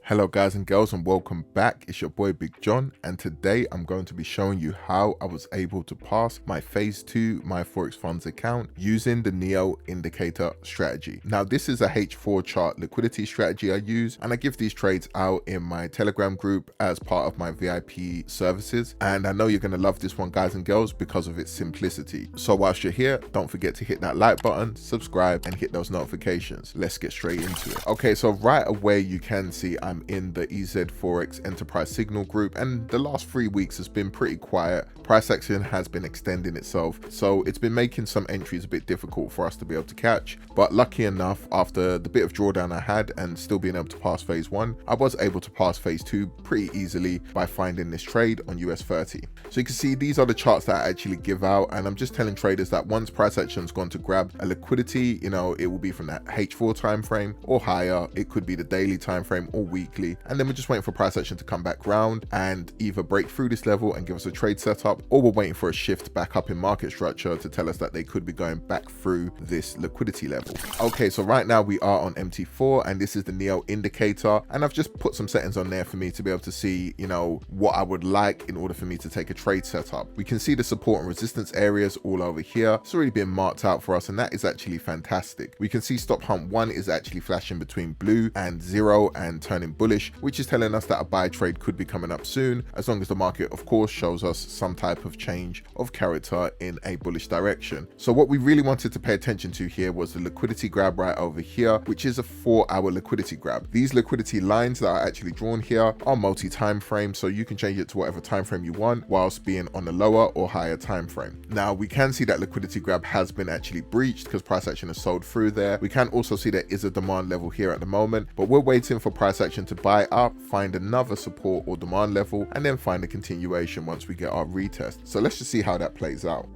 Hello guys and girls and welcome back. It's your boy Big John, and today I'm going to be showing you how I was able to pass my phase 2 my Forex funds account using the Neo indicator strategy. Now this is a H4 chart liquidity strategy I use, and I give these trades out in my Telegram group as part of my VIP services, and I know you're going to love this one guys and girls because of its simplicity. So whilst you're here, don't forget to hit that like button, subscribe and hit those notifications. Let's get straight into it. Okay, so right away you can see I'm in the EZ Forex Enterprise Signal group, and the last 3 weeks has been pretty quiet. Price action has been extending itself, so it's been making some entries a bit difficult for us to be able to catch, but lucky enough, after the bit of drawdown I had and still being able to pass phase 1, I was able to pass phase 2 pretty easily by finding this trade on US 30. So you can see these are the charts that I actually give out, and I'm just telling traders that once price action's gone to grab a liquidity, you know, it will be from that H4 time frame or higher. It could be the daily time frame or weekly, and then we're just waiting for price action to come back round and either break through this level and give us a trade setup, or we're waiting for a shift back up in market structure to tell us that they could be going back through this liquidity level. Okay, so right now we are on MT4, and this is the Neo indicator, and I've just put some settings on there for me to be able to see, you know, what I would like in order for me to take a trade setup. We can see the support and resistance areas all over here. It's already been marked out for us, and that is actually fantastic. We can see stop hunt 1 is actually flashing between blue and 0 and turning bullish, which is telling us that a buy trade could be coming up soon, as long as the market of course shows us some type of change of character in a bullish direction. So what we really wanted to pay attention to here was the liquidity grab right over here, which is a 4-hour liquidity grab. These liquidity lines that are actually drawn here are multi-time frame, so you can change it to whatever time frame you want whilst being on a lower or higher time frame. Now we can see that liquidity grab has been actually breached because price action has sold through there. We can also see there is a demand level here at the moment, but we're waiting for price action to buy up, find another support or demand level, and then find a continuation once we get our retest. So let's just see how that plays out.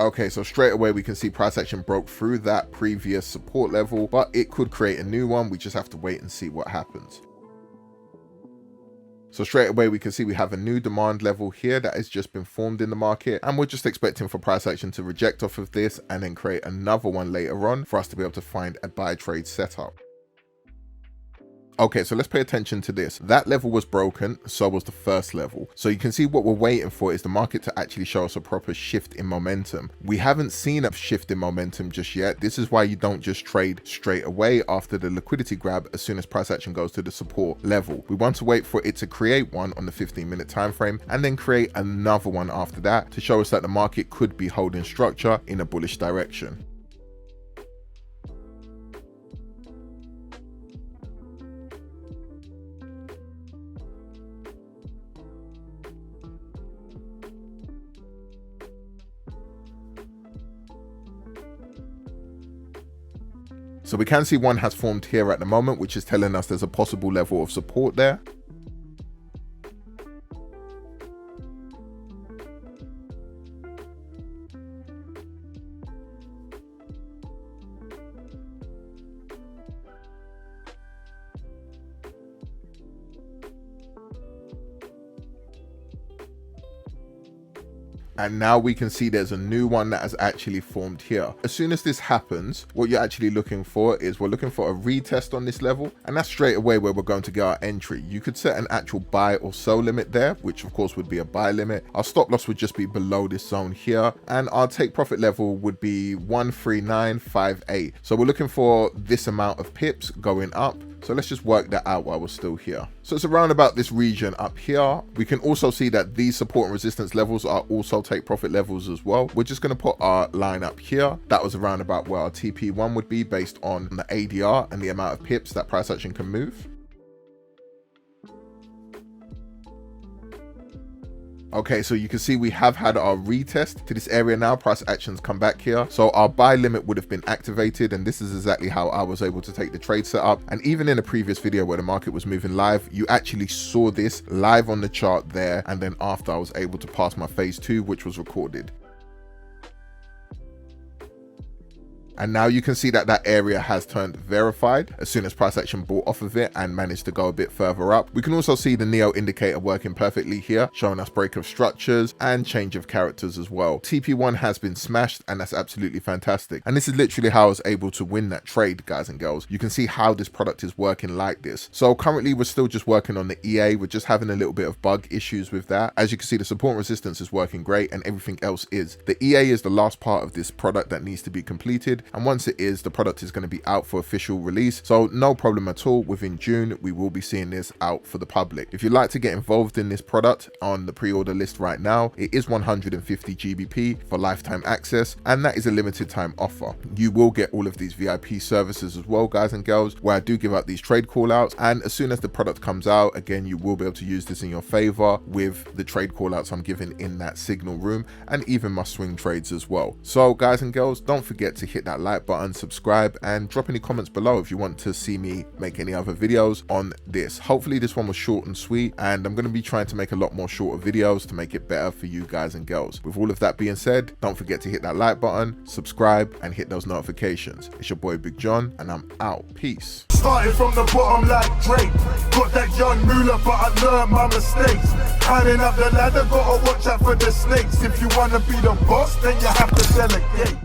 Okay, so straight away we can see price action broke through that previous support level, but it could create a new one. We just have to wait and see what happens. So straight away we can see we have a new demand level here that has just been formed in the market, and we're just expecting for price action to reject off of this and then create another one later on for us to be able to find a buy trade setup. Okay, so let's pay attention to this. That level was broken, so was the first level. So you can see what we're waiting for is the market to actually show us a proper shift in momentum. We haven't seen a shift in momentum just yet. This is why you don't just trade straight away after the liquidity grab as soon as price action goes to the support level. We want to wait for it to create one on the 15-minute time frame and then create another one after that to show us that the market could be holding structure in a bullish direction. So we can see one has formed here at the moment, which is telling us there's a possible level of support there. And now we can see there's a new one that has actually formed here. As soon as this happens, what you're actually looking for is we're looking for a retest on this level, and that's straight away where we're going to get our entry. You could set an actual buy or sell limit there, which of course would be a buy limit. Our stop loss would just be below this zone here, and our take profit level would be 13958. So we're looking for this amount of pips going up. So let's just work that out while we're still here. So it's around about this region up here. We can also see that these support and resistance levels are also take profit levels as well. We're just going to put our line up here. That was around about where our TP1 would be based on the ADR and the amount of pips that price action can move. Okay, so you can see we have had our retest to this area now. Price actions come back here. So our buy limit would have been activated, and this is exactly how I was able to take the trade setup. And even in a previous video where the market was moving live, you actually saw this live on the chart there. And then after I was able to pass my phase 2, which was recorded. And now you can see that that area has turned verified as soon as price action bought off of it and managed to go a bit further up. We can also see the Neo indicator working perfectly here, showing us break of structures and change of characters as well. TP1 has been smashed, and that's absolutely fantastic. And this is literally how I was able to win that trade, guys and girls. You can see how this product is working like this. So currently we're still just working on the EA. We're just having a little bit of bug issues with that. As you can see, the support and resistance is working great, and everything else is. The EA is the last part of this product that needs to be completed, and once it is, the product is going to be out for official release. So no problem at all. Within June we will be seeing this out for the public. If you'd like to get involved in this product on the pre-order list right now, it is 150 GBP for lifetime access, and that is a limited time offer. You will get all of these VIP services as well, guys and girls, where I do give out these trade call outs, and as soon as the product comes out, again, you will be able to use this in your favor with the trade call outs I'm giving in that signal room, and even my swing trades as well. So guys and girls, don't forget to hit that like button, subscribe, and drop any comments below if you want to see me make any other videos on this. Hopefully this one was short and sweet, and I'm going to be trying to make a lot more shorter videos to make it better for you guys and girls. With all of that being said, don't forget to hit that like button, subscribe, and hit those notifications. It's your boy Big John, and I'm out. Peace. Started from the bottom like Drake. Got that young moolah, but I learned my mistakes. Climbing up the ladder, gotta watch out for the snakes. If you wanna be the boss, then you have to delegate.